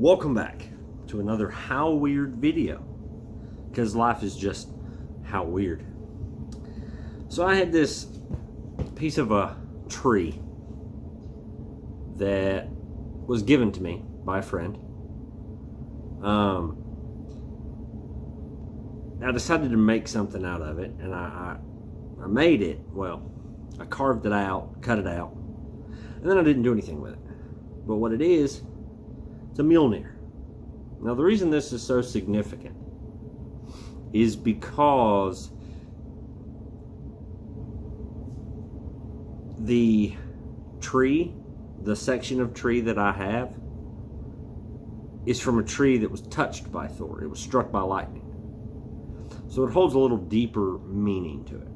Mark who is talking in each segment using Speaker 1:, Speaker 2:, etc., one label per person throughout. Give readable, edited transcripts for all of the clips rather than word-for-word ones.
Speaker 1: Welcome back to another How Weird video, because life is just how weird. So I had this piece of a tree that was given to me by a friend. I decided to make something out of it, and I made it. Well, I carved it out, cut it out, and then I didn't do anything with it. But what it is, it's a Mjolnir. Now, the reason this is so significant is because the tree, the section of tree that I have, is from a tree that was touched by Thor. It was struck by lightning. So it holds a little deeper meaning to it.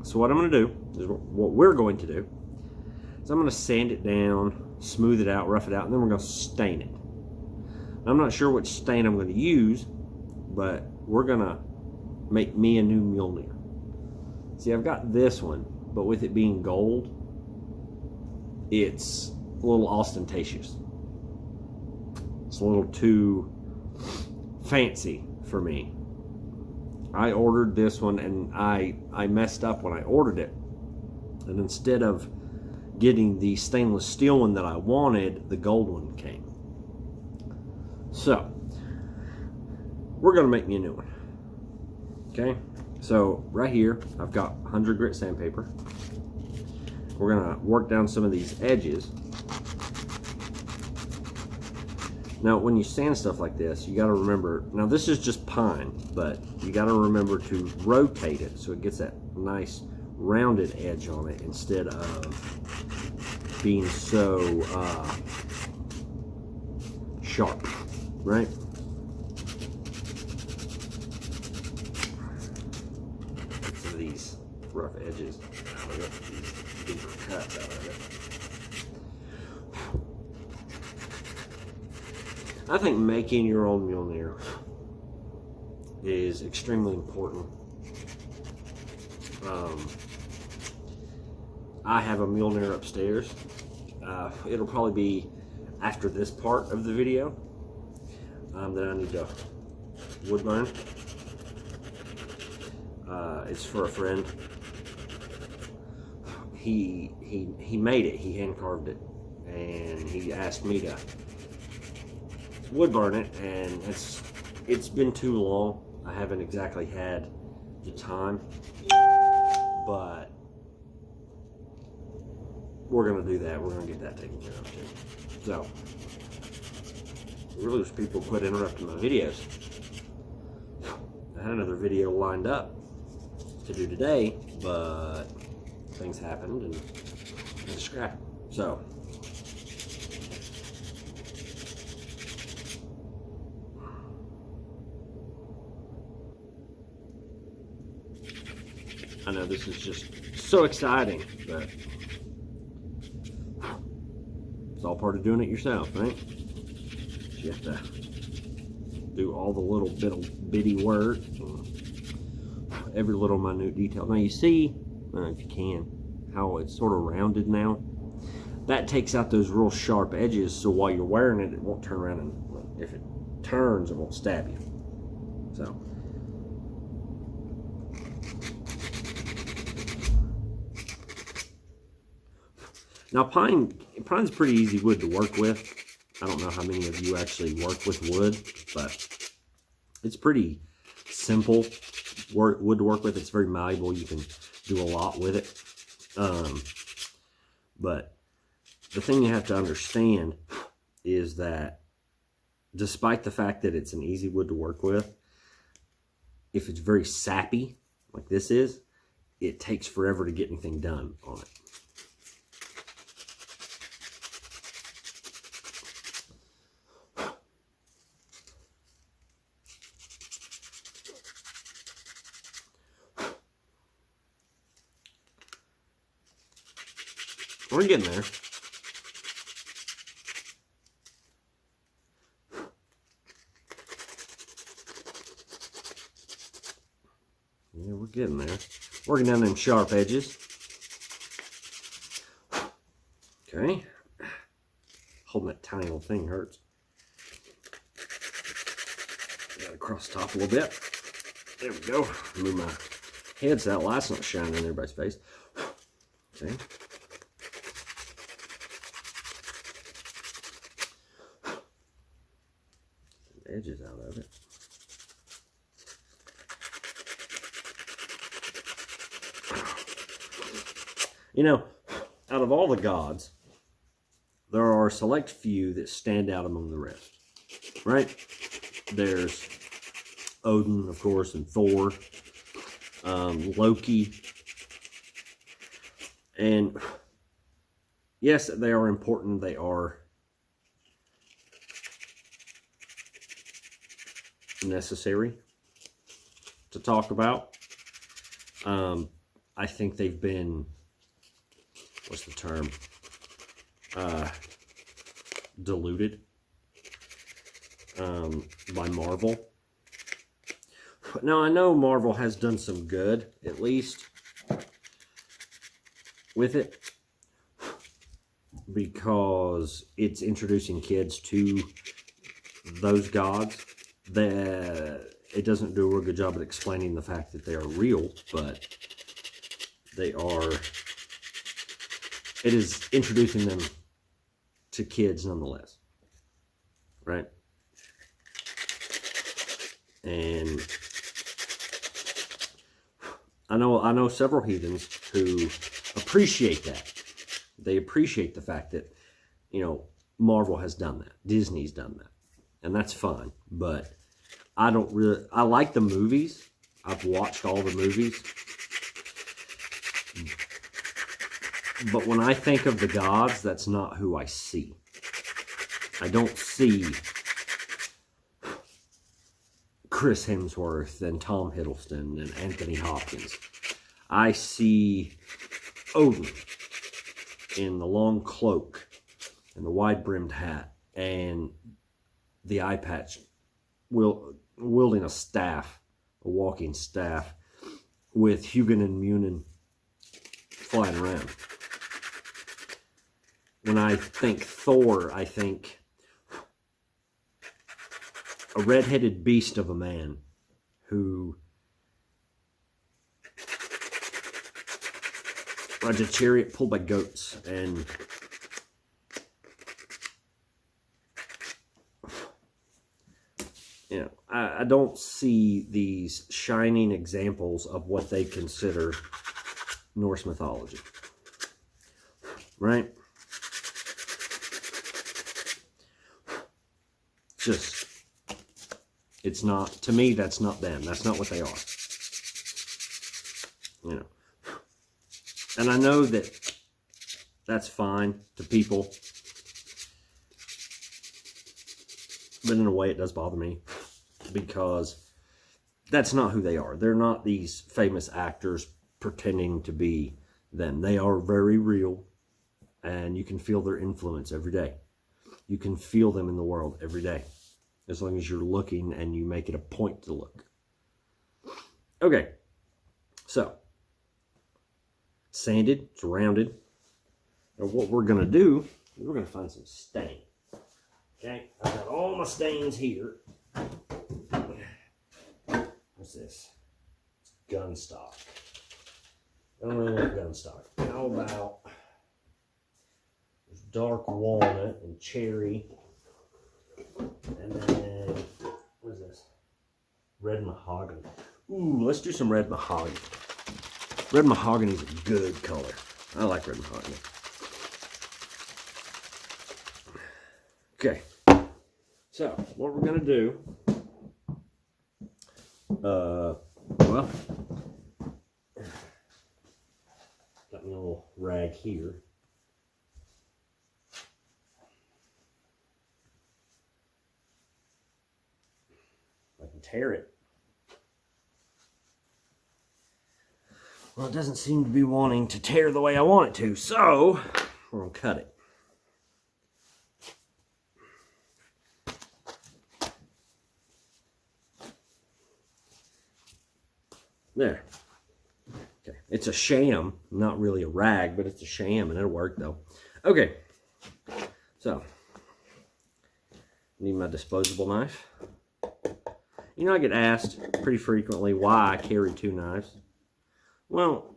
Speaker 1: So what I'm going to do, is what we're going to do, is I'm going to sand it down, smooth it out, rough it out, and then we're going to stain it. I'm not sure which stain I'm going to use, but we're going to make me a new Mjolnir. See, I've got this one, but with it being gold, it's a little ostentatious. It's a little too fancy for me. I ordered this one, and I messed up when I ordered it. And instead of getting the stainless steel one that I wanted, the gold one came. So, we're going to make me a new one. Okay? So, right here, I've got 100 grit sandpaper. We're going to work down some of these edges. Now, when you sand stuff like this, you got to remember, now this is just pine, but you got to remember to rotate it so it gets that nice rounded edge on it instead of being so sharp, right? Some of these rough edges, I got these deeper cuts out of it. I think making your own Mjolnir is extremely important. I have a Mjolnir upstairs. It'll probably be after this part of the video that I need to wood burn. It's for a friend. He made it. He hand carved it, and he asked me to wood burn it, and it's been too long. I haven't exactly had the time, but we're gonna do that. We're gonna get that taken care of too. So I really wish people quit interrupting my videos. I had another video lined up to do today, but things happened and I had to scrap it. So I know this is just so exciting, but it's all part of doing it yourself, right? You have to do all the little bitty work, every little minute detail. Now you see, I don't know if you can, how it's sort of rounded now. That takes out those real sharp edges, so while you're wearing it, it won't turn around, and if it turns, it won't stab you. So. Now, pine's pretty easy wood to work with. I don't know how many of you actually work with wood, but it's pretty simple wood to work with. It's very malleable. You can do a lot with it. But the thing you have to understand is that despite the fact that it's an easy wood to work with, if it's very sappy, like this is, it takes forever to get anything done on it. We're getting there. Yeah, we're getting there. Working down them sharp edges. Okay. Holding that tiny little thing hurts. got to cross the top a little bit. There we go. Move my head so that light's not shining in everybody's face. Okay. Edges out of it. You know, out of all the gods, there are a select few that stand out among the rest, right? There's Odin, of course, and Thor, Loki, and yes, they are important. They are necessary to talk about. I think they've been, what's the term? Diluted by Marvel. Now, I know Marvel has done some good, at least, with it, because it's introducing kids to those gods. It doesn't do a real good job at explaining the fact that they are real, but they are. It is introducing them to kids nonetheless, right? And I know several heathens who appreciate that. They appreciate the fact that, you know, Marvel has done that, Disney's done that, and that's fine. But I don't really. I like the movies. I've watched all the movies. But when I think of the gods, that's not who I see. I don't see Chris Hemsworth and Tom Hiddleston and Anthony Hopkins. I see Odin in the long cloak and the wide-brimmed hat and the eye patch, wielding a staff, a walking staff, with Hugin and Munin flying around. When I think Thor, I think a red-headed beast of a man who rides a chariot pulled by goats, and you know, I don't see these shining examples of what they consider Norse mythology, right? Just, it's not, to me, that's not them. That's not what they are. You know. And I know that that's fine to people. But in a way, it does bother me. Because that's not who they are. They're not these famous actors pretending to be them. They are very real. And you can feel their influence every day. You can feel them in the world every day, as long as you're looking and you make it a point to look. Okay, so sanded, it's rounded. Now what we're going to do, we're going to find some stain. Okay, I've got all my stains here. What's this? It's gun stock. I don't really like gun stock. How about dark walnut and cherry, and then what is this? Red mahogany. Ooh, let's do some red mahogany. Red mahogany is a good color. I like red mahogany. Okay, so what we're gonna do? Well, got my little rag here. I can tear it. Well, it doesn't seem to be wanting to tear the way I want it to, so we're going to cut it. There. Okay. It's a sham, not really a rag, but it's a sham, and it'll work, though. Okay. So, need my disposable knife. You know, I get asked pretty frequently why I carry 2 knives. Well,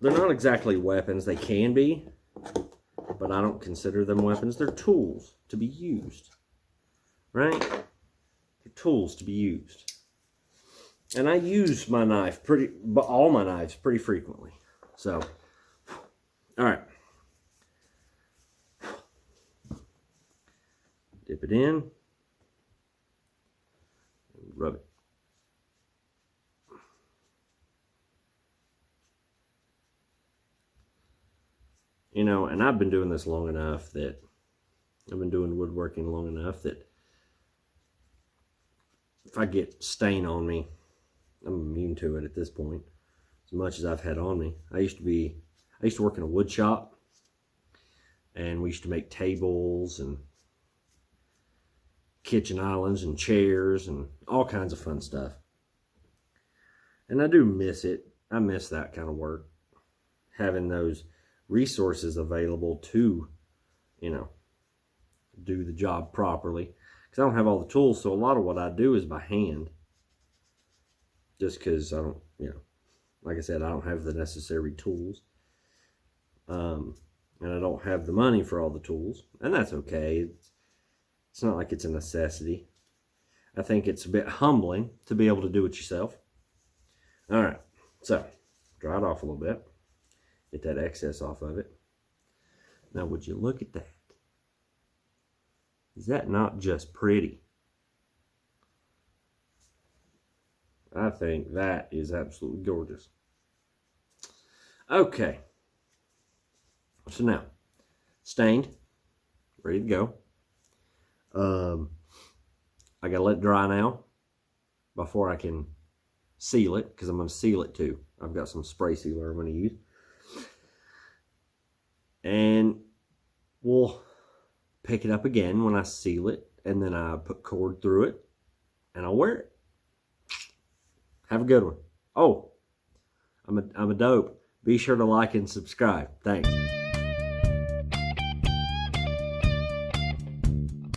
Speaker 1: they're not exactly weapons. They can be, but I don't consider them weapons. They're tools to be used, right? They're tools to be used. And I use my knife all my knives pretty frequently. So, all right. Dip it in. Rub it. You know, and I've been doing this long enough that I've been doing woodworking long enough that if I get stain on me, I'm immune to it at this point, as much as I've had on me. I used to work in a wood shop, and we used to make tables and kitchen islands and chairs and all kinds of fun stuff. And I do miss it. I miss that kind of work, having those resources available to, you know, do the job properly. Because I don't have all the tools, so a lot of what I do is by hand. Just because I don't, you know, like I said, I don't have the necessary tools. And I don't have the money for all the tools. And that's okay. It's not like it's a necessity. I think it's a bit humbling to be able to do it yourself. All right, so dry it off a little bit. Get that excess off of it. Now, would you look at that? Is that not just pretty? I think that is absolutely gorgeous. Okay. So now, stained, ready to go. I gotta let it dry now before I can seal it, because I'm gonna seal it too. I've got some spray sealer I'm gonna use. And we'll pick it up again when I seal it, and then I put cord through it, and I'll wear it. Have a good one. Oh, I'm a dope. Be sure to like and subscribe. Thanks.